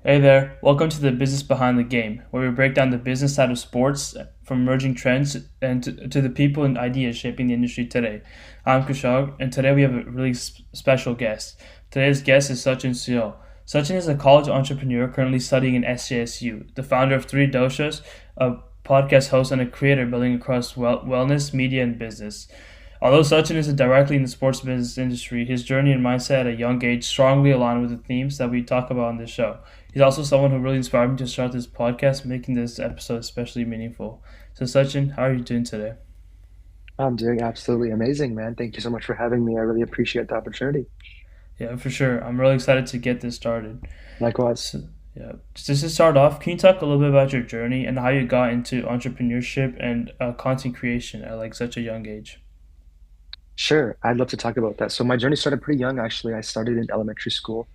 Hey there, welcome to the Business Behind the Game, where we break down the business side of sports from emerging trends and to the people and ideas shaping the industry today. I'm Kushag, and today we have a really special guest. Today's guest is Sachin Syal. Sachin is a college entrepreneur currently studying in SJSU, the founder of Three Doshas, a podcast host and a creator building across wellness, media, and business. Although Sachin isn't directly in the sports business industry, his journey and mindset at a young age strongly align with the themes that we talk about on this show. He's also someone who really inspired me to start this podcast, making this episode especially meaningful. So, Sachin, how are you doing today? I'm doing absolutely amazing, man. Thank you so much for having me. I really appreciate the opportunity. Yeah, for sure. I'm really excited to get this started. Likewise. So, yeah, just to start off, can you talk a little bit about your journey and how you got into entrepreneurship and content creation at like such a young age? Sure, I'd love to talk about that. So my journey started pretty young, actually. I started in elementary school,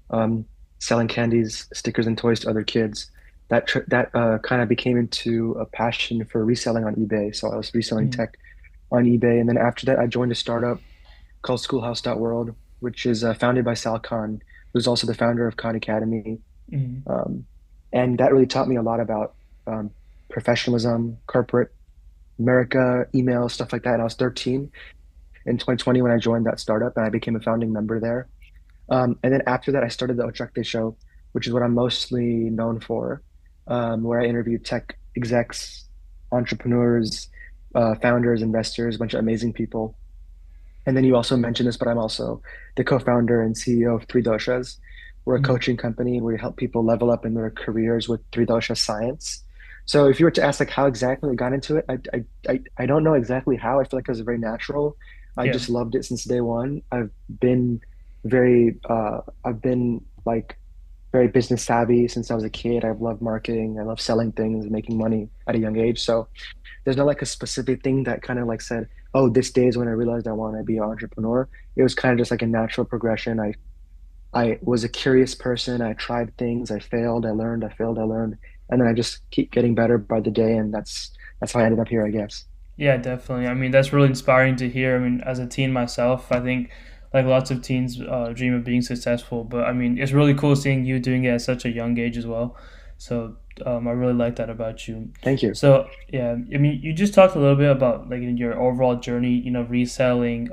um, selling candies, stickers, and toys to other kids. That kind of became into a passion for reselling on eBay. So I was reselling Mm, tech on eBay, and then after that, I joined a startup called Schoolhouse.world, which is founded by Sal Khan, who's also the founder of Khan Academy. mm, Um, and that really taught me a lot about um, professionalism, corporate America, email, stuff like that. And I was 13 in 2020 when I joined that startup and I became a founding member there. And then after that, I started the Ochakde Show, which is what I'm mostly known for, where I interview tech execs, entrepreneurs, founders, investors, a bunch of amazing people. And then you also mentioned this, but I'm also the co-founder and CEO of Three Doshas. We're a mm. coaching company where we help people level up in their careers with Three Dosha science. So if you were to ask like how exactly I got into it, I don't know exactly how. I feel like it was very natural. I Yeah. just loved it since day one. Been I've been like very business savvy since I was a kid. I've loved marketing. I love selling things and making money at a young age. So there's not like a specific thing that kind of like said, oh, this day is when I realized I want to be an entrepreneur. It was kind of just like a natural progression. I was a curious person. I tried things. I failed. I learned. I failed. I learned, and then I just keep getting better by the day. And that's how I ended up here, I guess. Yeah, definitely. I mean, that's really inspiring to hear. I mean, as a teen myself, I think like lots of teens dream of being successful, but I mean, it's really cool seeing you doing it at such a young age as well. So I really like that about you. Thank you. So yeah, I mean, you just talked a little bit about like in your overall journey, reselling,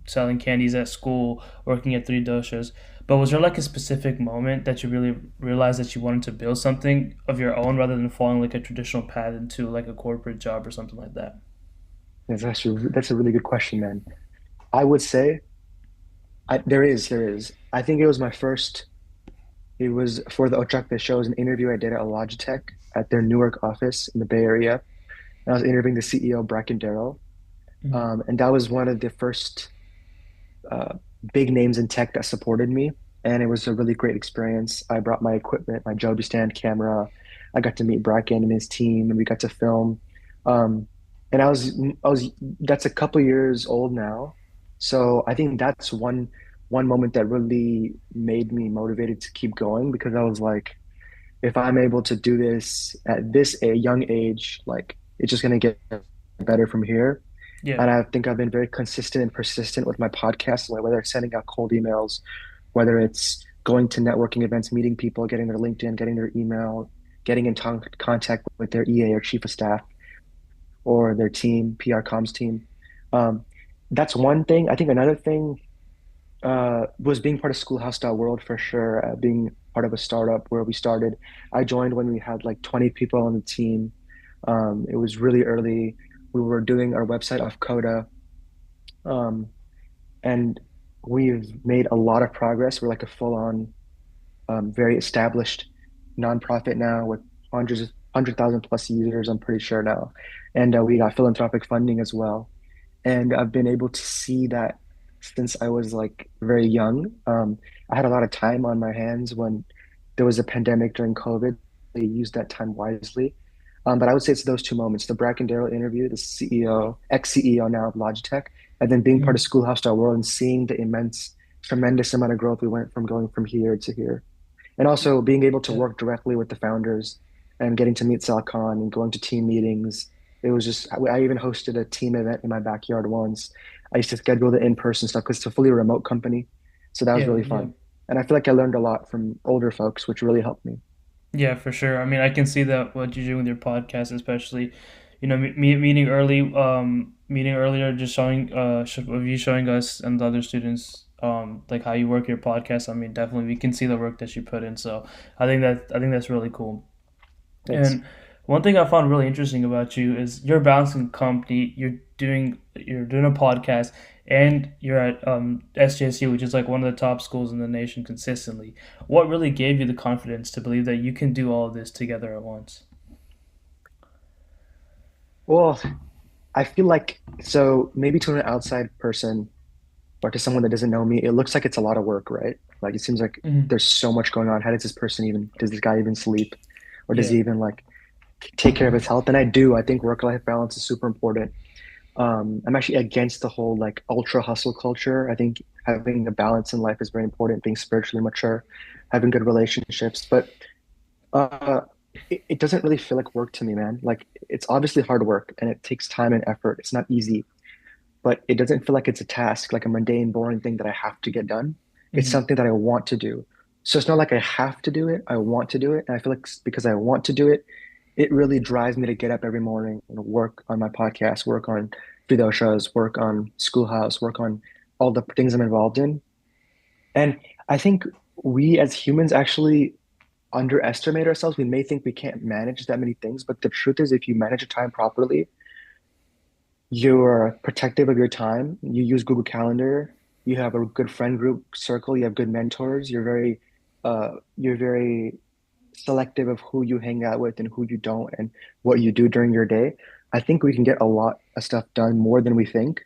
selling candies at school, working at Three Doshas. But was there like a specific moment that you really realized that you wanted to build something of your own rather than following like a traditional path into like a corporate job or something like that? That's a really good question, man. I would say there is. I think it was my first. It was for the Ochakde show. It was an interview I did at Logitech at their Newark office in the Bay Area. And I was interviewing the CEO, Bracken Darrell. Mm, And that was one of the first uh, big names in tech that supported me. And it was a really great experience. I brought my equipment, my Joby stand camera. I got to meet Bracken and his team, and we got to film. Um, and that's a couple years old now. So I think that's one moment that really made me motivated to keep going because I was like, if I'm able to do this at this a young age, like it's just gonna get better from here. yeah. And I think I've been very consistent and persistent with my podcast, like whether it's sending out cold emails, whether it's going to networking events, meeting people, getting their LinkedIn, getting their email, getting in contact with their EA or chief of staff or their team, PR comms team. Um, that's one thing. I think another thing was being part of Schoolhouse.world for sure, being part of a startup where we started. I joined when we had like 20 people on the team. It was really early. We were doing our website off Coda. Um, and we've made a lot of progress. We're like a full-on, very established nonprofit now with 100,000 plus users, I'm pretty sure now. And we got philanthropic funding as well. And I've been able to see that since I was like very young. I had a lot of time on my hands when there was a pandemic during COVID. They used that time wisely. But I would say it's those two moments, the Bracken Darrell interview, the CEO, ex-CEO now of Logitech, and then being part of Mm, Schoolhouse.world and seeing the immense, tremendous amount of growth we went from going from here to here. And also being able to yeah. work directly with the founders and getting to meet Sal Khan and going to team meetings. It was just, I even hosted a team event in my backyard once. I used to schedule the in-person stuff because it's a fully remote company. So that was Yeah, really yeah. fun. And I feel like I learned a lot from older folks, which really helped me. Yeah, for sure. I mean, I can see that what you're doing with your podcast, especially, meeting meeting earlier, just showing, of you showing us and the other students, like how you work your podcast. I mean, definitely we can see the work that you put in. So I think that's really cool. Thanks. And one thing I found really interesting about you is you're balancing company, you're doing a podcast, and you're at SJC, which is like one of the top schools in the nation consistently. What really gave you the confidence to believe that you can do all of this together at once? Well, I feel like so maybe to an outside person or to someone that doesn't know me, it looks like it's a lot of work, right? Like it seems like Hmm. there's so much going on. How does this person even, does this guy even sleep? Or does Yeah. he even like take care of his health? And I do. I think work-life balance is super important. I'm actually against the whole like ultra hustle culture. I think having a balance in life is very important, being spiritually mature, having good relationships. But uh, it doesn't really feel like work to me, man. Like it's obviously hard work and it takes time and effort. It's not easy, but it doesn't feel like it's a task, like a mundane, boring thing that I have to get done. It's Hmm. something that I want to do. So it's not like I have to do it. I want to do it. And I feel like because I want to do it, it really drives me to get up every morning and work on my podcast, work on video shows, work on Schoolhouse, work on all the things I'm involved in. And I think we as humans actually underestimate ourselves. We may think we can't manage that many things, but the truth is, if you manage your time properly, you're protective of your time. You use Google Calendar. You have a good friend group circle. You have good mentors. You're very selective of who you hang out with and who you don't and what you do during your day. I think we can get a lot of stuff done more than we think.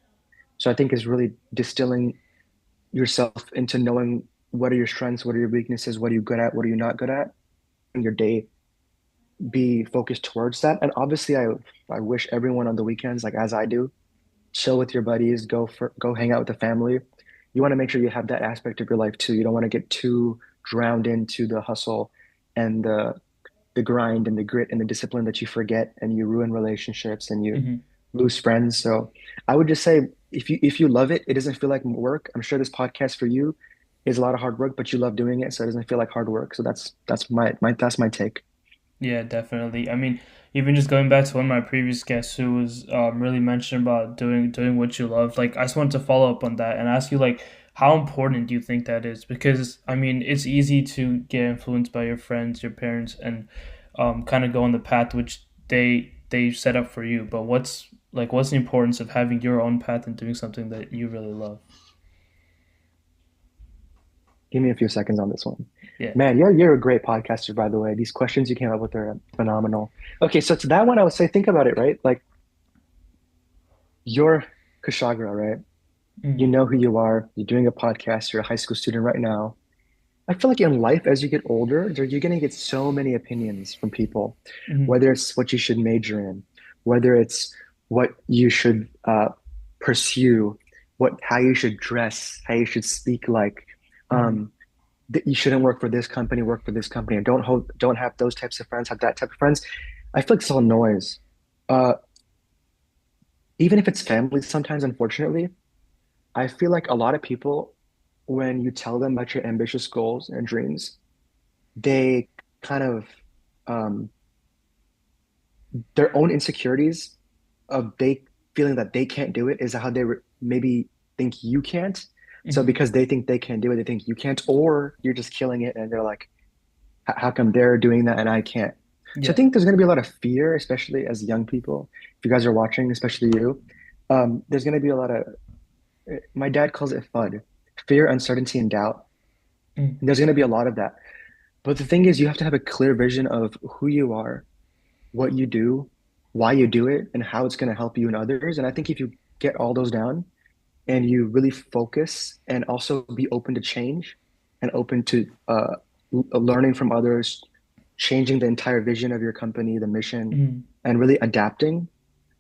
So I think it's really distilling yourself into knowing what are your strengths, what are your weaknesses, what are you good at, what are you not good at, and your day be focused towards that. And obviously I wish everyone on the weekends, like as I do, chill with your buddies, go hang out with the family. You want to make sure you have that aspect of your life too. You don't want to get too drowned into the hustle and the grind and the grit and the discipline that you forget and you ruin relationships and you Hmm. lose friends. So I would just say if you love it, it doesn't feel like work. I'm sure this podcast for you is a lot of hard work, but you love doing it, so it doesn't feel like hard work. So that's my take. Yeah, definitely. I mean, even just going back to one of my previous guests who was really mentioned about doing what you love. Like, I just wanted to follow up on that and ask you, like, how important do you think that is? Because I mean, it's easy to get influenced by your friends, your parents, and kind of go on the path which they set up for you. But what's the importance of having your own path and doing something that you really love? Give me a few seconds on this one. Yeah. Man, you're a great podcaster, by the way. These questions you came up with are phenomenal. Okay, so to that one, I would say think about it, right? Like you're Kushagra, right? You Mm-hmm. know who you are. You're doing a podcast. You're a high school student right now. I feel like in life, as you get older, you're going to get so many opinions from people, Mm-hmm. whether it's what you should major in, whether it's what you should pursue, how you should dress, how you should speak like. Mm-hmm. Um, that you shouldn't work for this company, and don't have those types of friends, have that type of friends. I feel like it's all noise. Uh, Even if it's family, sometimes, unfortunately, I feel like a lot of people, when you tell them about your ambitious goals and dreams, they kind of um, their own insecurities of they feeling that they can't do it is how they maybe think you can't. So Mm-hmm. because they think they can do it, they think you can't, or you're just killing it, and they're like, how come they're doing that and I can't? So I Yeah. think there's going to be a lot of fear, especially as young people. If you guys are watching, especially you, there's going to be a lot of, my dad calls it FUD, fear, uncertainty, and doubt. Mm-hmm. And there's going to be a lot of that. But the thing is, you have to have a clear vision of who you are, what you do, why you do it, and how it's going to help you and others. And I think if you get all those down and you really focus and also be open to change and open to learning from others, changing the entire vision of your company, the mission, Mm-hmm. and really adapting,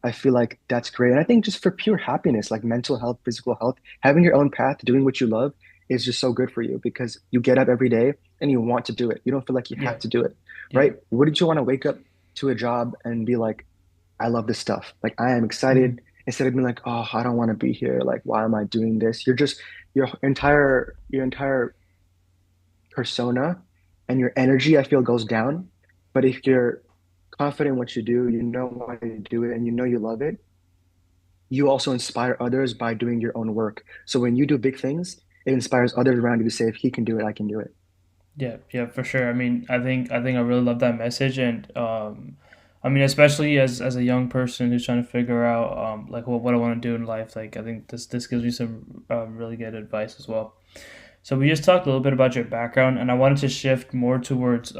I feel like that's great. And I think just for pure happiness, like mental health, physical health, having your own path, doing what you love is just so good for you because you get up every day and you want to do it. You don't feel like you Yeah. have to do it, Yeah. right? Wouldn't you want to wake up to a job and be like, I love this stuff. Like I am Mm-hmm. excited instead of being like, oh, I don't want to be here. Like, why am I doing this? Your entire persona and your energy, I feel, goes down. But if you're confident in what you do, you know why you do it, and you know you love it, you also inspire others by doing your own work. So when you do big things, it inspires others around you to say, if he can do it, I can do it. Yeah, yeah, for sure. I mean, I think I really love that message, and I mean, especially as a young person who's trying to figure out like what I want to do in life. Like, I think this gives me some really good advice as well. So we just talked a little bit about your background, and I wanted to shift more towards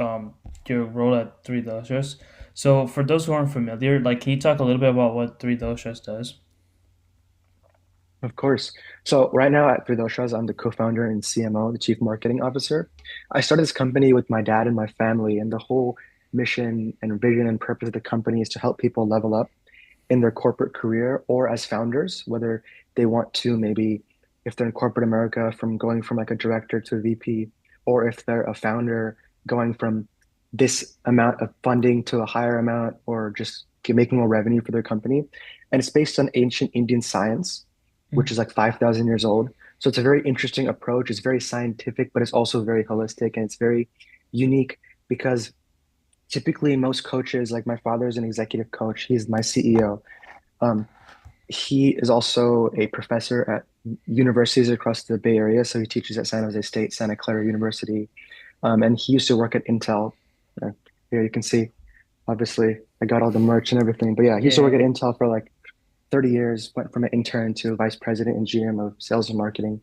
your role at Three Doshas. So for those who aren't familiar, like, can you talk a little bit about what Three Doshas does? Of course. So right now at Tridoshas, I'm the co-founder and CMO, the Chief Marketing Officer. I started this company with my dad and my family, and the whole mission and vision and purpose of the company is to help people level up in their corporate career or as founders, whether they want to maybe, if they're in corporate America, from going from like a director to a VP, or if they're a founder going from this amount of funding to a higher amount, or just making more revenue for their company. And it's based on ancient Indian science, which is Mhm. like 5,000 years old. So it's a very interesting approach. It's very scientific, but it's also very holistic, and it's very unique because typically most coaches, like my father is an executive coach, he's my CEO. Um, he is also a professor at universities across the Bay Area. So he teaches at San Jose State, Santa Clara University. And he used to work at Intel. Uh, Here you can see, obviously, I got all the merch and everything. But yeah, he used to work at Yeah, Intel for like 30 years, went from an intern to vice president and GM of sales and marketing.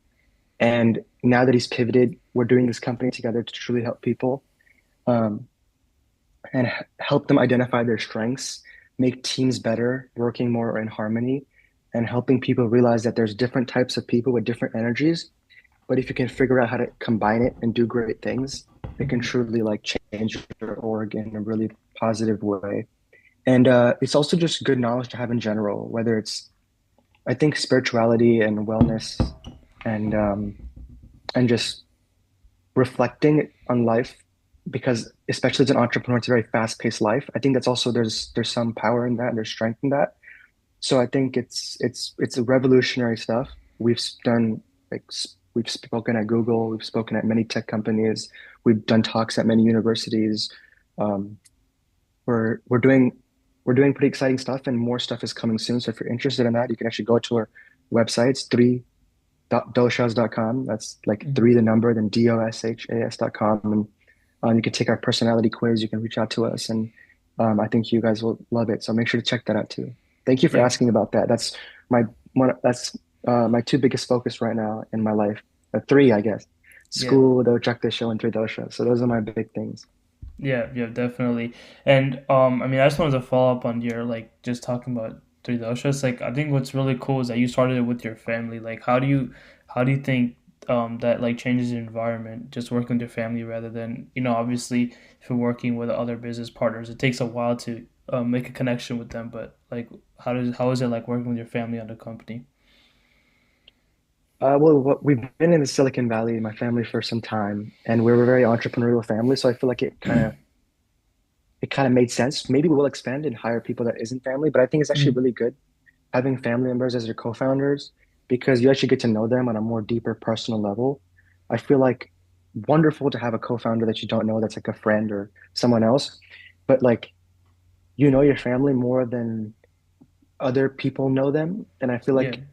And now that he's pivoted, we're doing this company together to truly help people. Um, and help them identify their strengths, make teams better, working more in harmony, and helping people realize that there's different types of people with different energies. But if you can figure out how to combine it and do great things, it can hmm truly like change your org in a really positive way. And it's also just good knowledge to have in general, whether it's, I think, spirituality and wellness and just reflecting on life, because especially as an entrepreneur, it's a very fast-paced life. I think that's also, there's some power in that and there's strength in that. So I think it's a revolutionary stuff. We've done like we've spoken at Google, we've spoken at many tech companies, we've done talks at many universities. Um, we're doing pretty exciting stuff, and more stuff is coming soon. So if you're interested in that, you can actually go to our websites, doshas.com. That's like three, the number, then doshas.com. And you can take our personality quiz. You can reach out to us. And I think you guys will love it. So make sure to check that out too. Thank you for yeah, asking about that. My that's my two biggest focus right now in my life. Three, I guess. yeah. School, the Chakra show, and three dosha. So those are my big things. Yeah, yeah, definitely. And I mean, I just wanted to follow up on your like just talking about three doshas. Like, I think what's really cool is that you started it with your family. Like, how do you think that like changes your environment just working with your family rather than obviously if you're working with other business partners, it takes a while to make a connection with them. But like, how is it like working with your family on the company? We've been in the Silicon Valley, my family, for some time, and we're a very entrepreneurial family. So I feel like it kind of made sense. Maybe we will expand and hire people that isn't family, but I think it's actually Mm, really good having family members as your co-founders, because you actually get to know them on a more deeper personal level. I feel like wonderful to have a co-founder that you don't know, that's like a friend or someone else, but like you know your family more than other people know them. And I feel yeah. like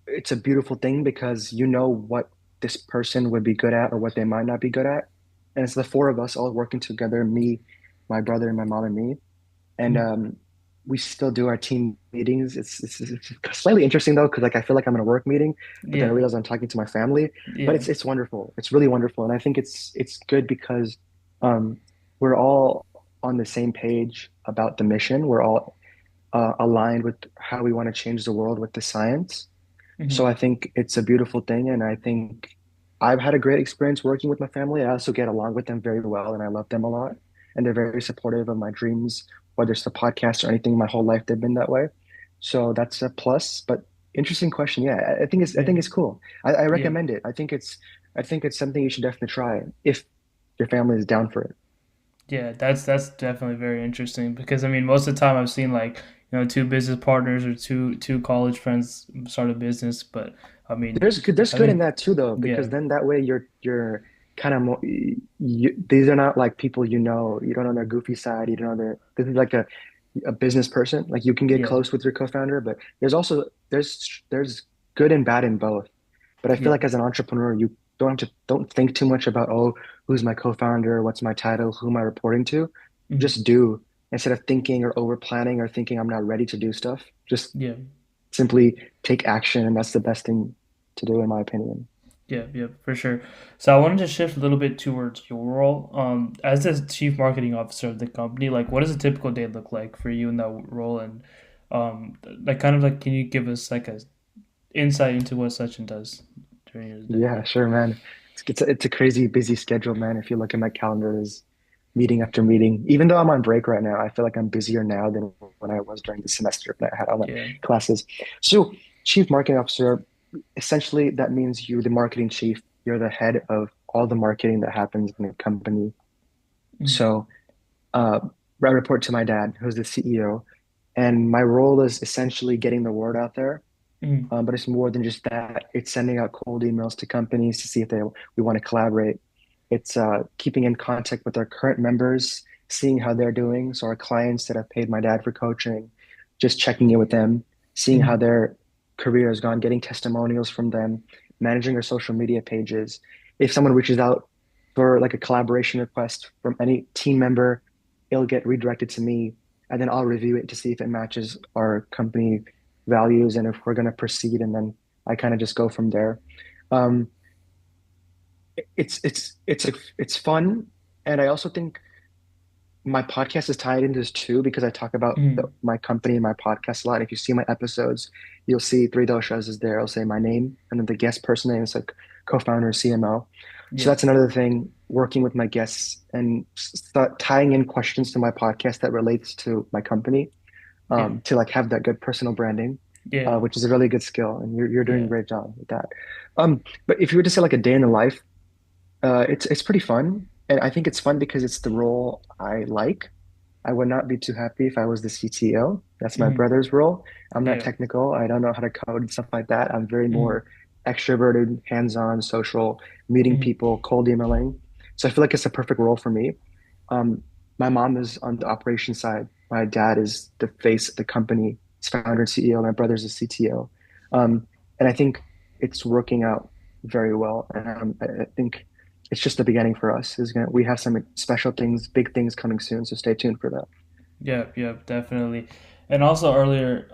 it's a beautiful thing because you know what this person would be good at or what they might not be good at. And it's the four of us all working together, me, my brother, and my mom and me. And Mm, we still do our team meetings. It's slightly interesting though, because like I feel like I'm in a work meeting, but then I yeah. realize I'm talking to my family. But Yeah. it's wonderful. It's really wonderful, and I think it's good because um, we're all on the same page about the mission. We're all aligned with how we want to change the world with the science. So hmm I think it's a beautiful thing, and I think I've had a great experience working with my family. I also get along with them very well, and I love them a lot. And they're very supportive of my dreams, whether it's the podcast or anything. My whole life they've been that way. So that's a plus. But interesting question. Yeah, I Yeah. think it's cool. I Yeah. recommend it. I think it's something you should definitely try if your family is down for it. Yeah, that's definitely very interesting because I mean most of the time I've seen like two business partners or two college friends start a business, but I mean There's I good in think that too, though, because yeah then that way you're kind of more, these are not like people you know. You don't know their goofy side. You don't know their, this is like a business person. Like you can get Yeah, close with your co-founder, but there's also, there's good and bad in both. But I feel yeah, like as an entrepreneur, you don't think too much about, oh, who's my co-founder? What's my title? Who am I reporting to? mhm, Just do instead of thinking or over planning or thinking I'm not ready to do stuff. Just yeah. simply take action. And that's the best thing to do, in my opinion. Yeah, yeah, for sure. So I wanted to shift a little bit towards your role. As the chief marketing officer of the company, like what does a typical day look like for you in that role? And like kind of like, can you give us like a insight into what Sachin does during his day? Yeah, sure, man. It's a crazy busy schedule, man. If you look at my calendar, there's meeting after meeting. Even though I'm on break right now, I feel like I'm busier now than when I was during the semester when I had all my Yeah. classes. So, chief marketing officer, essentially that means you're the marketing chief. You're the head of all the marketing that happens in the company. Mm, So, uh, I report to my dad, who's the CEO, and my role is essentially getting the word out there, mm, but it's more than just that. It's sending out cold emails to companies to see if we want to collaborate. It's keeping in contact with our current members, seeing how they're doing. So our clients that have paid my dad for coaching, just checking in with them, seeing how mm, their career has gone, getting testimonials from them, managing our social media pages. If someone reaches out for like a collaboration request from any team member, it'll get redirected to me, and then I'll review it to see if it matches our company values and if we're going to proceed. And then I kind of just go from there. Um, it's fun, and I also think my podcast is tied into this too because I talk about mm. my company and my podcast a lot. If you see my episodes, you'll see Three Doshas is there. I'll say my name and then the guest person name is like co-founder CMO. So Yeah, that's another thing, working with my guests and start tying in questions to my podcast that relates to my company, yeah, to like have that good personal branding, yeah, which is a really good skill, and you're doing a yeah. great job with that. But if you were to say like a day in the life, it's pretty fun, and I think it's fun because it's the role I like. I would not be too happy if I was the CTO. That's my Mm, brother's role. I'm not yeah, technical. I don't know how to code and stuff like that. I'm very mm, more extroverted, hands-on, social, meeting mm, people, cold emailing. So I feel like it's a perfect role for me. Um, my mom is on the operations side. My dad is the face of the company. He's founder and CEO. My brother's a CTO. And I think it's working out very well. And I think it's just the beginning for us. We have some special things, big things coming soon. So stay tuned for that. yeah, yeah, definitely. And also earlier,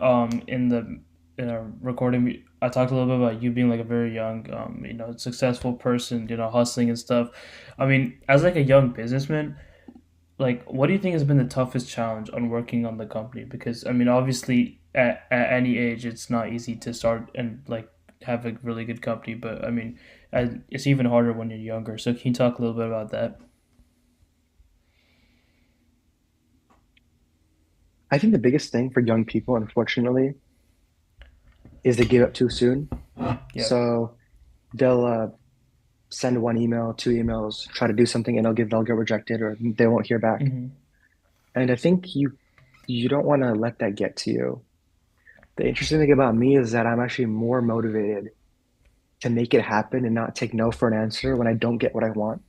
in our recording, I talked a little bit about you being like a very young, successful person, hustling and stuff. I mean, as like a young businessman, like what do you think has been the toughest challenge on working on the company? Because I mean, obviously, at any age, it's not easy to start and like have a really good company. But I mean, it's even harder when you're younger. So can you talk a little bit about that? I think the biggest thing for young people, unfortunately, is they give up too soon. Yeah. So they'll send one email, two emails, try to do something, and they'll get rejected or they won't hear back. Hmm. And I think you don't want to let that get to you. The interesting thing about me is that I'm actually more motivated to make it happen and not take no for an answer when I don't get what I want.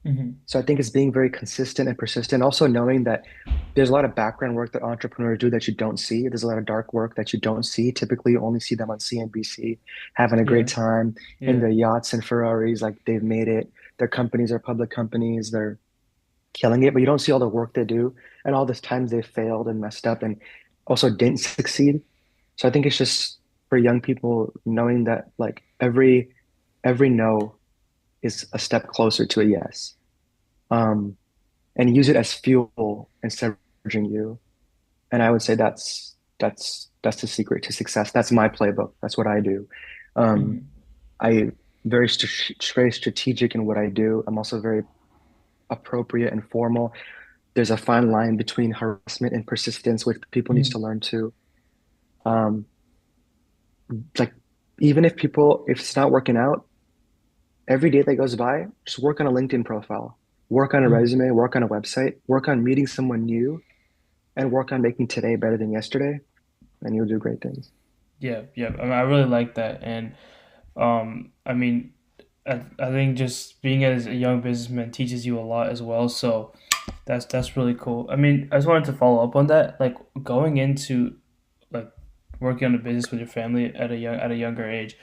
Hmm. So I think it's being very consistent and persistent. Also knowing that there's a lot of background work that entrepreneurs do that you don't see. There's a lot of dark work that you don't see. Typically, you only see them on CNBC having a great Yeah. time in Yeah. their yachts and Ferraris, like they've made it. Their companies are public companies. They're killing it, but you don't see all the work they do and all the times they failed and messed up and also didn't succeed. So I think it's just for young people knowing that like every no is a step closer to a yes. Um, and use it as fuel instead of urging you. And I would say that's the secret to success. That's my playbook. That's what I do. Um, Hmm. I very strategic in what I do. I'm also very appropriate and formal. There's a fine line between harassment and persistence, which people need to Hmm. learn too. Um, like even if it's not working out, every day that goes by, just work on a LinkedIn profile, work on a Hmm. resume, work on a website, work on meeting someone new, and work on making today better than yesterday, and you'll do great things. Yeah. Yeah. I mean, I really like that, and I mean, I think just being as a young businessman teaches you a lot as well. So that's really cool. I mean, I just wanted to follow up on that. Like going into like working on a business with your family at a younger age,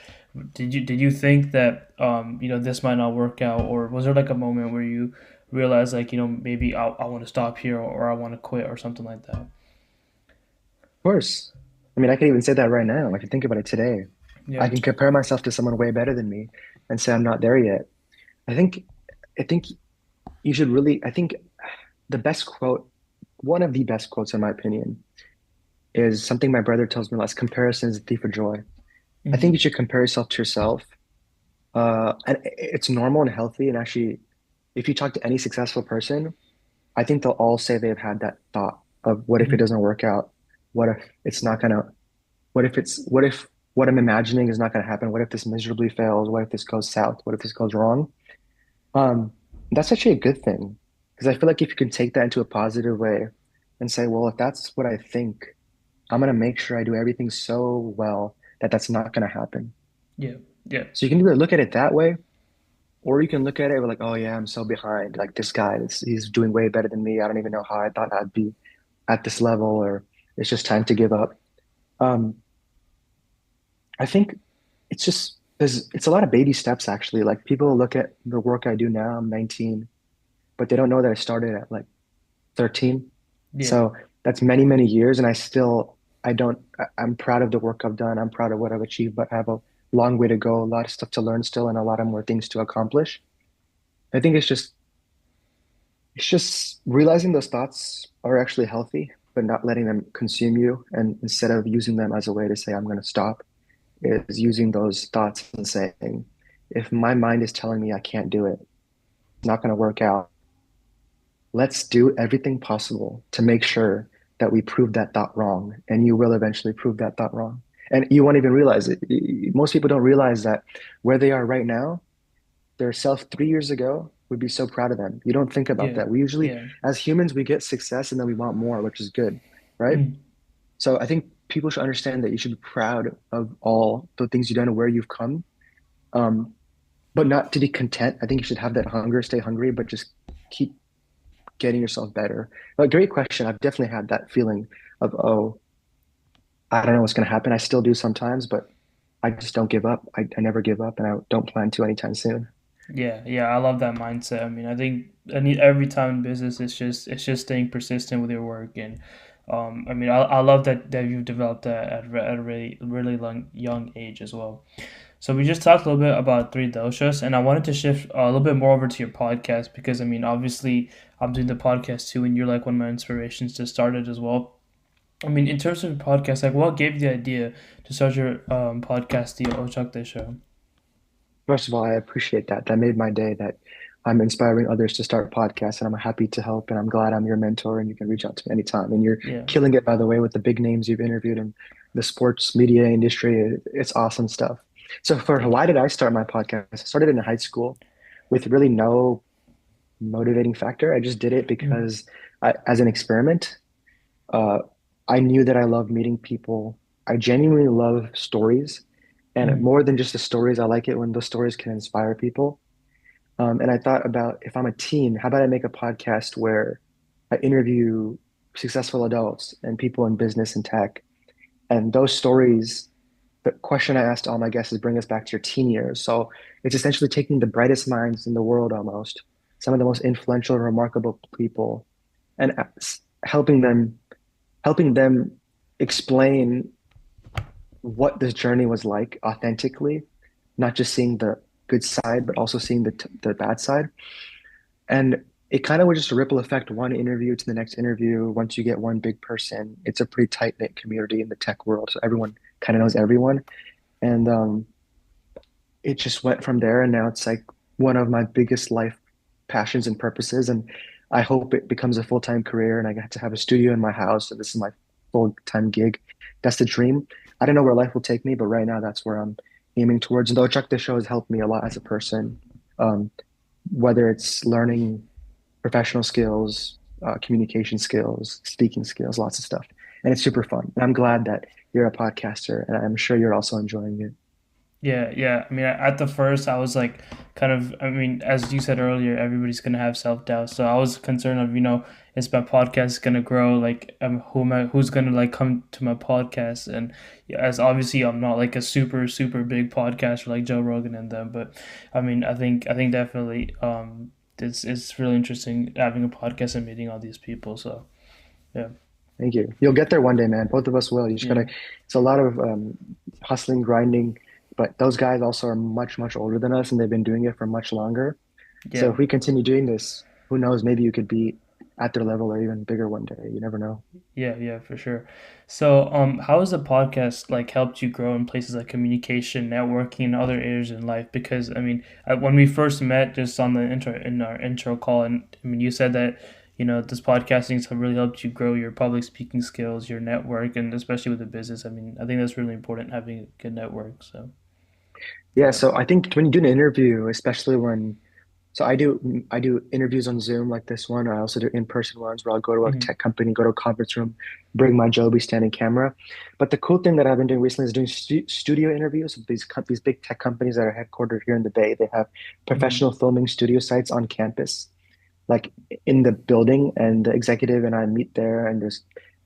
did you think that this might not work out, or was there like a moment where you realized like maybe I want to stop here, or I want to quit or something like that? Of course. I mean, I can even say that right now. I can think about it today. I Yeah. can compare myself to someone way better than me and say I'm not there yet. I think I think you should really I think the best quote, one of the best quotes in my opinion, is something my brother tells me last: comparison is a thief of joy. I think you Hmm. should compare yourself to yourself. And it's normal and healthy. And actually, if you talk to any successful person, I think they'll all say they've had that thought of what if it Hmm. doesn't work out? What if it's not gonna, what if what I'm imagining is not gonna happen? What if this miserably fails? What if this goes south? What if this goes wrong? Um, that's actually a good thing because I feel like if you can take that into a positive way and say, well, if that's what I think, I'm gonna make sure I do everything so well that that's not gonna happen. Yeah. Yeah. So you can either look at it that way, or you can look at it with like, oh yeah, I'm so behind. Like this guy, he's doing way better than me. I don't even know how I thought I'd be at this level, or it's just time to give up. Um, I think it's a lot of baby steps actually. Like people look at the work I do now, I'm 19, but they don't know that I started at like 13. Yeah. So that's many, many years, and I don't, I'm proud of the work I've done. I'm proud of what I've achieved, but I have a long way to go, a lot of stuff to learn still, and a lot of more things to accomplish. I think it's just realizing those thoughts are actually healthy, but not letting them consume you. And instead of using them as a way to say, I'm going to stop, is using those thoughts and saying, if my mind is telling me I can't do it, it's not going to work out, let's do everything possible to make sure that we prove that thought wrong. And you will eventually prove that thought wrong. And you won't even realize it. Most people don't realize that where they are right now, their self 3 years ago would be so proud of them. You don't think about Yeah. that. We usually, Yeah. as humans, we get success and then we want more, which is good, right? Mm. So I think people should understand that you should be proud of all the things you've done and where you've come, um, but not to be content. I think you should have that hunger, stay hungry, but just keep getting yourself better. But great question. I've definitely had that feeling of, oh, I don't know what's going to happen. I still do sometimes, but I just don't give up. I never give up, and I don't plan to anytime soon. Yeah, yeah, I love that mindset. I mean, I think every time in business, it's just staying persistent with your work, and I mean, I love that you've developed that at a really young age as well. So we just talked a little bit about three doshas, and I wanted to shift a little bit more over to your podcast because I mean, obviously, I'm doing the podcast too, and you're like one of my inspirations to start it as well. I mean, in terms of your podcast, like, what gave you the idea to start your podcast, the Ochak Show? First of all, I appreciate that. That made my day that I'm inspiring others to start podcasts, and I'm happy to help. And I'm glad I'm your mentor, and you can reach out to me anytime. And you're Yeah, killing it, by the way, with the big names you've interviewed in the sports media industry. It's awesome stuff. So, for thank why you. did I start my podcast? I started in high school with really no motivating factor. I just did it Mm, because as an experiment. Uh, I knew that I love meeting people. I genuinely love stories. And mm, more than just the stories, I like it when those stories can inspire people. And I thought about if I'm a teen, how about I make a podcast where I interview successful adults and people in business and tech. And those stories, the question I asked all my guests is bring us back to your teen years. So it's essentially taking the brightest minds in the world almost, some of the most influential and remarkable people, and helping them helping them explain what this journey was like authentically, not just seeing the good side, but also seeing the bad side. And it kind of was just a ripple effect, one interview to the next interview. Once you get one big person, it's a pretty tight knit community in the tech world, so everyone kind of knows everyone. And it just went from there, and now it's like one of my biggest life passions and purposes. And I hope it becomes a full-time career and I get to have a studio in my house. And this is my full-time gig. That's the dream. I don't know where life will take me, but right now that's where I'm aiming towards. And though Chuck the Show has helped me a lot as a person, um, whether it's learning professional skills, communication skills, speaking skills, lots of stuff. And it's super fun. And I'm glad that you're a podcaster and I'm sure you're also enjoying it. Yeah, yeah. I mean, at the first, I was like, kind of. I mean, as you said earlier, everybody's gonna have self doubt. So I was concerned of, is my podcast gonna grow? Like, who's gonna like come to my podcast? And yeah, as obviously, I'm not like a super super big podcaster like Joe Rogan and them. But I mean, I think definitely, it's really interesting having a podcast and meeting all these people. So yeah, Thank you. You'll get there one day, man. Both of us will. You just yeah, gotta, it's a lot of hustling, grinding, but those guys also are much, much older than us and they've been doing it for much longer. So yeah. if we continue doing this, who knows, maybe you could be at their level or even bigger one day. You never know. Yeah, yeah, for sure. So, how has the podcast like helped you grow in places like communication, networking, and other areas in life? Because I mean, when we first met, just on the intro call, and I mean, you said that this podcasting has really helped you grow your public speaking skills, your network, and especially with the business. I mean, I think that's really important having a good network. So, Yeah, yeah. so I think when you do an interview, especially when so I do interviews on Zoom like this one. I also do in-person ones where I'll go to a Hmm. tech company, go to a conference room, bring my Joby standing camera. But the cool thing that I've been doing recently is doing studio interviews with these big tech companies that are headquartered here in the Bay. They have Hmm. professional filming studio sites on campus, like in the building, and the executive and I meet there, and there's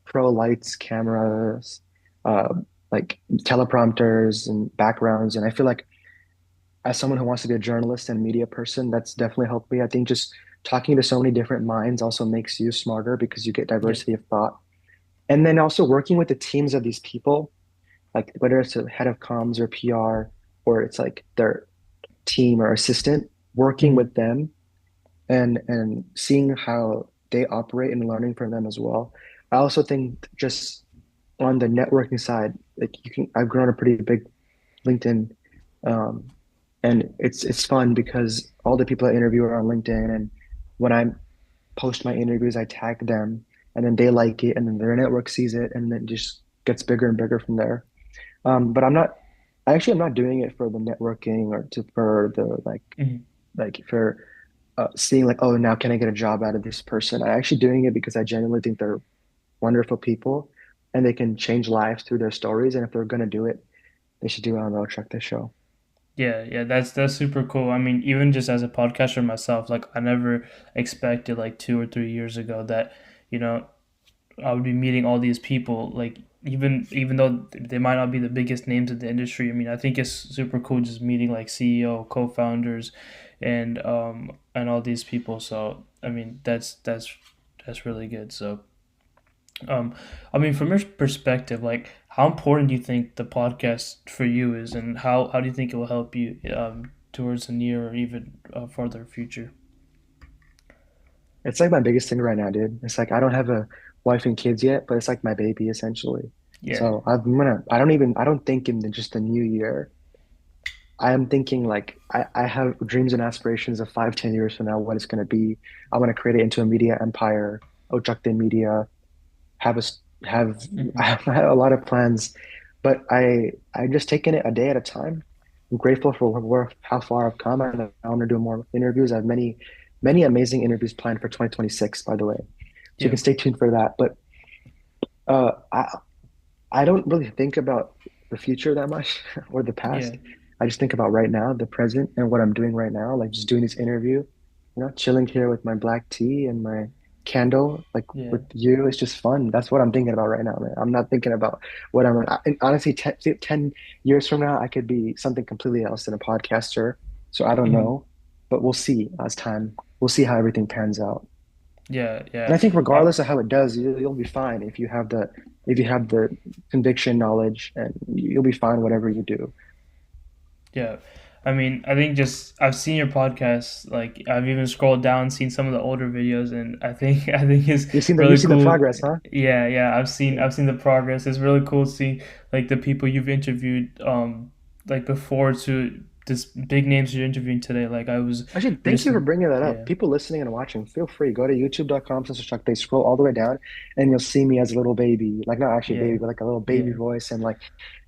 pro lights, cameras, uh, like teleprompters and backgrounds, and I feel like as someone who wants to be a journalist and media person, that's definitely helped me. I think just talking to so many different minds also makes you smarter because you get Yeah. diversity of thought. And then also working with the teams of these people, like whether it's a head of comms or PR, or it's like their team or assistant, working Hmm. with them and seeing how they operate and learning from them as well. I also think just on the networking side, like I've grown a pretty big LinkedIn, um, and it's fun because all the people I interview are on LinkedIn, and when I post my interviews, I tag them, and then they like it, and then their network sees it, and then it just gets bigger and bigger from there. But I actually am not doing it for the networking or to for the Hmm. like for seeing like, oh, now can I get a job out of this person? I'm actually doing it because I genuinely think they're wonderful people, and they can change lives through their stories, and if they're gonna do it, they should do it on the Truck This Show. Yeah, yeah, that's super cool. I mean, even just as a podcaster myself, like I never expected like 2 or 3 years ago that, you know, I would be meeting all these people. Like even though they might not be the biggest names in the industry, I mean, I think it's super cool just meeting like CEO, co-founders, and all these people. So I mean, that's really good. So I mean, from your perspective, like how important do you think the podcast for you is, and how do you think it will help you towards the near or even farther future? It's like my biggest thing right now, dude. It's like I don't have a wife and kids yet, but it's like my baby essentially. Yeah. So I don't think in just the new year. I am thinking like I have dreams and aspirations of 5, 10 years from now, what it's going to be. I want to create it into a media empire, Ojukde Media, have a s- have I Hmm. have a lot of plans, but I'm just taking it a day at a time. I'm grateful for how far I've come, and I want to do more interviews. I have many amazing interviews planned for 2026, by the way. So you Yeah. can stay tuned for that. But uh, I don't really think about the future that much or the Yeah. past. I just think about right now, the present, and what I'm doing right now, like just doing this interview, chilling here with my black tea and my candle, like Yeah. with you. It's just fun. That's what I'm thinking about right now, man. I'm not thinking about and honestly, 10 years from now, I could be something completely else than a podcaster. So I don't Hmm. know, but we'll see as time. We'll see how everything pans out. Yeah. And Yeah. I think Uh, regardless of how it does, you'll be fine if you have the conviction, knowledge, and you'll be fine whatever you do. yeah. I mean, I think just I've seen your podcast. Like I've even scrolled down, seen some of the older videos, and I think it's You've really seen the cool. progress, huh? Yeah, yeah. I've seen Yeah. I've seen the progress. It's really cool seeing like the people you've interviewed, like before to this big names you're interviewing today. Like I was Actually, thank you for recent. bringing that up. Yeah, People listening and watching, feel free. Go to youtube.com/Chuck. They scroll all the way down, and you'll see me as a little baby, like not actually a baby, yeah, but like a little baby yeah, voice, and like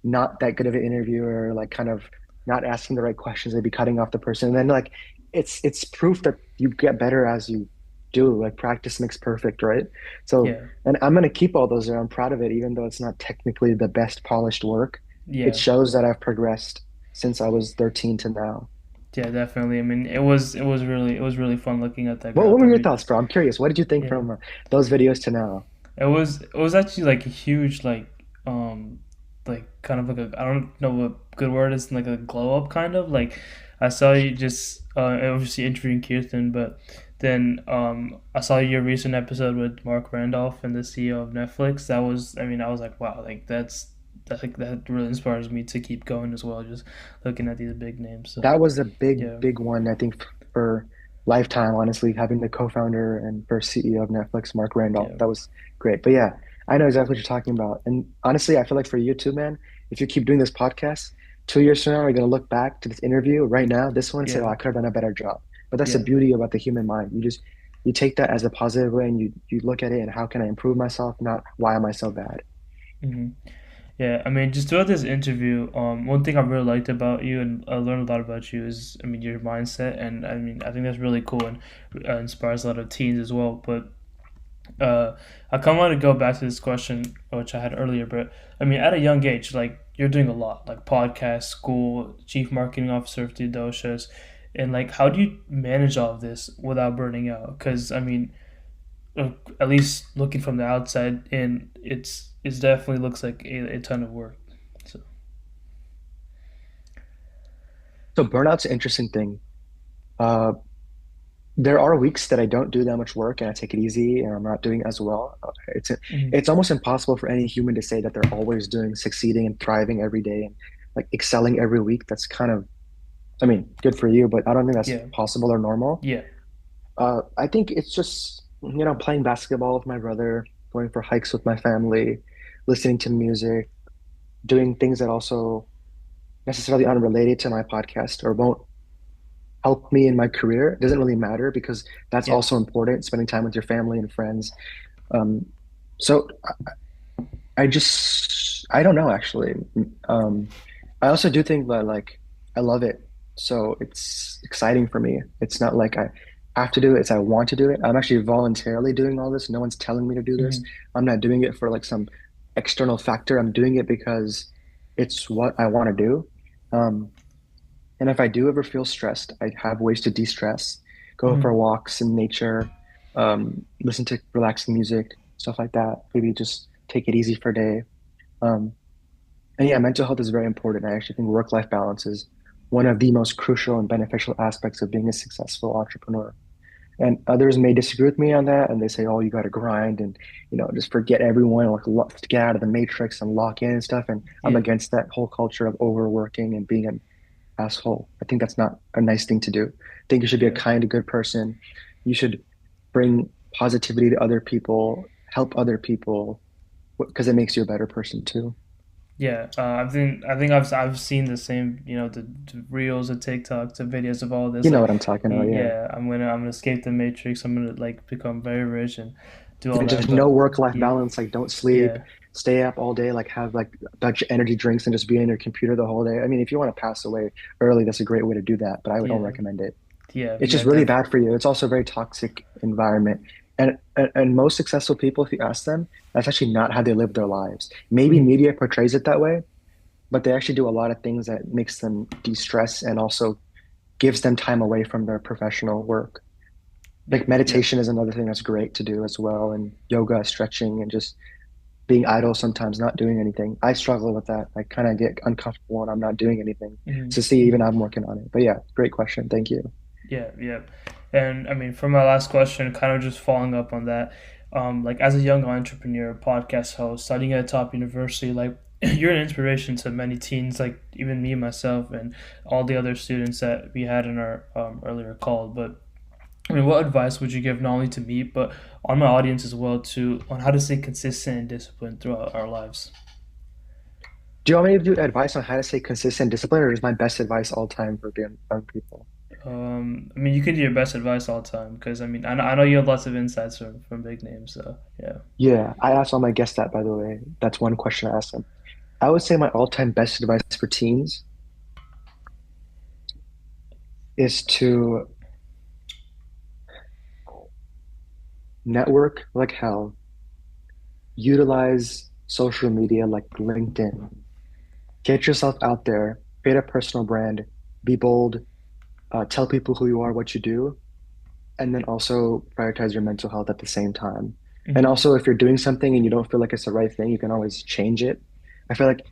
not that good of an interviewer, like kind of not asking the right questions. They'd be cutting off the person, and then like it's proof that you get better as you do. Like practice makes perfect, right? So, yeah, and I'm gonna keep all those there. I'm proud of it, even though it's not technically the best polished work. It yeah. shows that I've progressed. since I was 13 to now. Yeah, definitely. I mean, it was really fun looking at that What growth. I were your mean, thoughts, bro? I'm curious. What did you think yeah. from those videos to now? It was actually like a huge like kind of like a I don't know what good word is, like a glow up kind of like I saw you just obviously interviewing Kirsten, but then I saw your recent episode with Mark Randolph and the CEO of Netflix. That was, I mean, I was like, wow, like that really inspires me to keep going as well, just looking at these big names. So That was a big, yeah, big one, I think, for Lifetime, honestly, having the co-founder and first CEO of Netflix, Mark Randolph. yeah, That was great. But yeah, I know exactly what you're talking about. And honestly, I feel like for you too, man, if you keep doing this podcast, 2 years from now, you're gonna look back to this interview right now, this one, and say, oh, yeah, I could have done a better job. But that's the yeah. beauty about the human mind. You take that as a positive way and you look at it and how can I improve myself, not why am I so bad? Hmm. Yeah, I mean, just throughout this interview, one thing I really liked about you and I learned a lot about you is, I mean, your mindset, and I mean, I think that's really cool and inspires a lot of teens as well. But I kind of want to go back to this question which I had earlier, but I mean, at a young age, like you're doing a lot, like podcast, school, chief marketing officer of Theodosia's, and like, how do you manage all of this without burning out? Because I mean, at least looking from the outside in, it definitely looks like a ton of work. So. So burnout's an interesting thing. Uh, there are weeks that I don't do that much work and I take it easy and I'm not doing as well. Mhm. It's almost impossible for any human to say that they're always doing succeeding and thriving every day and like excelling every week. That's kind of, I mean, good for you, but I don't think that's Yeah, possible or normal. yeah, I think it's just, playing basketball with my brother, going for hikes with my family, listening to music, doing things that also necessarily unrelated to my podcast or won't help me in my career. It doesn't really matter because that's yeah, also important, spending time with your family and friends. Um, so I don't know actually. Um, I also do think that like I love it. So it's exciting for me. It's not like I have to do it, it's I want to do it. I'm actually voluntarily doing all this. No one's telling me to do this. hmm, I'm not doing it for like some external factor. I'm doing it because it's what I want to do. Um, and if I do ever feel stressed, I have ways to de-stress, go for hmm, walks in nature, listen to relaxing music, stuff like that. Maybe just take it easy for a day. Um, and yeah, mental health is very important. I actually think work-life balance is one of the most crucial and beneficial aspects of being a successful entrepreneur. And others may disagree with me on that, and they say, "Oh, you got to grind and just forget everyone, like get out of the matrix and lock in and stuff." And I'm yeah, against that whole culture of overworking and being an asshole. I think that's not a nice thing to do. I think you should be a yeah, kind, good person. You should bring positivity to other people, help other people, because it makes you a better person too. yeah. I think I've seen the same, the reels, the TikToks, the videos of all You this. know Like, what I'm talking about, yeah. yeah, I'm gonna escape the matrix. I'm gonna like become very rich and do all Yeah, that. just no But work-life yeah, balance. Like, don't sleep, yeah, stay up all day, like have like a bunch of energy drinks and just be on your computer the whole day. I mean, if you want to pass away early, that's a great way to do that, but I don't yeah, recommend it. yeah, It's yeah, just really bad for you. It's also a very toxic environment. And most successful people, if you ask them, that's actually not how they live their lives. Maybe mhm, media portrays it that way, but they actually do a lot of things that makes them de-stress and also gives them time away from their professional work. yeah, Like yeah, meditation is another thing that's great to do as well, and yoga, stretching, and just being idle sometimes, not doing anything. I struggle with that. I kind of get uncomfortable when I'm not doing anything. mhm, So see, even mhm. I'm working on it. But yeah, great question. Thank you. Yeah, yeah. And I mean, for my last question, kind of just following up on that, like as a young entrepreneur, podcast host, studying at a top university, like you're an inspiration to many teens, like even me, myself, and all the other students that we had in our earlier call. But I mean, what advice would you give not only to me, but on my audience as well, to on how to stay consistent and disciplined throughout our lives? Do you want me to do advice on how to stay consistent, disciplined, or is my best advice all time for young people? I mean, you can do your best advice all the time because I know you have lots of insights from big names. So yeah. Yeah, I asked all my guests that, by the way. That's one question I asked them. I would say my all-time best advice for teens is to network like hell, utilize social media like LinkedIn, get yourself out there, create a personal brand, be bold, tell people who you are, what you do, and then also prioritize your mental health at the same time. And Mm-hmm. also, if you're doing something and you don't feel like it's the right thing, you can always change it. I feel like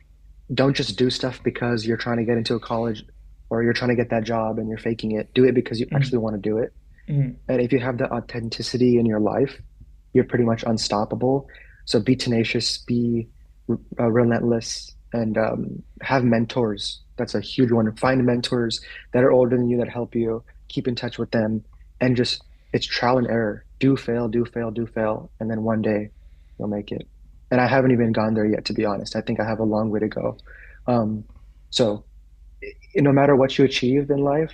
don't just do stuff because you're trying to get into a college or you're trying to get that job and you're faking it. Do it because you Mm-hmm. actually want to do it. Mm-hmm. And if you have the authenticity in your life, you're pretty much unstoppable. So be tenacious, be relentless, and have mentors. That's a huge one. Find mentors that are older than you that help you. Keep in touch with them, and just it's trial and error. Do fail, do fail, do fail, and then one day you'll make it. And I haven't even gone there yet, to be honest. I think I have a long way to go. Um, so no matter what you achieve in life,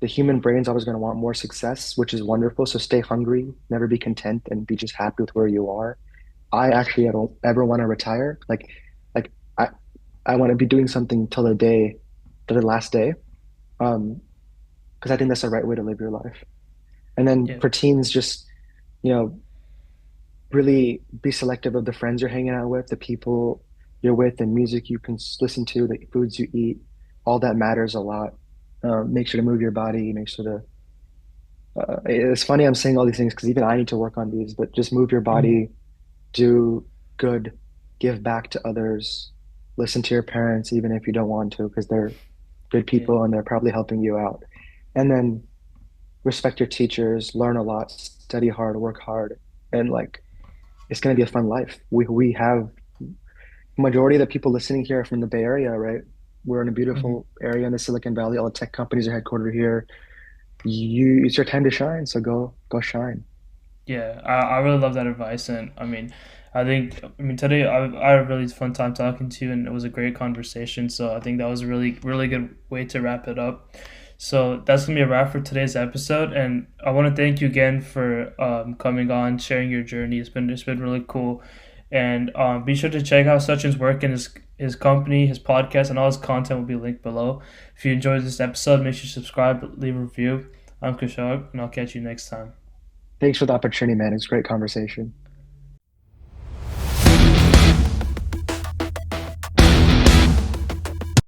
the human brain's always going to want more success, which is wonderful. So stay hungry, never be content, and be just happy with where you are. I actually don't ever want to retire. Like I want to be doing something till till the last day. Um, because I think that's the right way to live your life. And then Yeah. for teens, just, you know, really be selective of the friends you're hanging out with, the people you're with, the music you can listen to, the foods you eat. All that matters a lot. Make sure to move your body, make sure to it's funny I'm saying all these things because even I need to work on these, but just move your Mm-hmm. body, do good, give back to others, listen to your parents, even if you don't want to, because they're good Yeah. people and they're probably helping you out. And then respect your teachers, learn a lot, study hard, work hard, and like it's gonna be a fun life. We have majority of the people listening here are from the Bay Area, right? We're in a Mm-hmm. beautiful area in the Silicon Valley. All the tech companies are headquartered here. It's your time to shine, so go shine. Yeah, I really love that advice, and I mean today I had a really fun time talking to you, and it was a great conversation. So I think that was a really good way to wrap it up. So that's gonna be a wrap for today's episode, and I want to thank you again for coming on, sharing your journey. It's been really cool, and be sure to check out Sachin's work and his company, his podcast, and all his content will be linked below. If you enjoyed this episode, make sure you subscribe, leave a review. I'm Kushag, and I'll catch you next time. Thanks for the opportunity, man. It's a great conversation.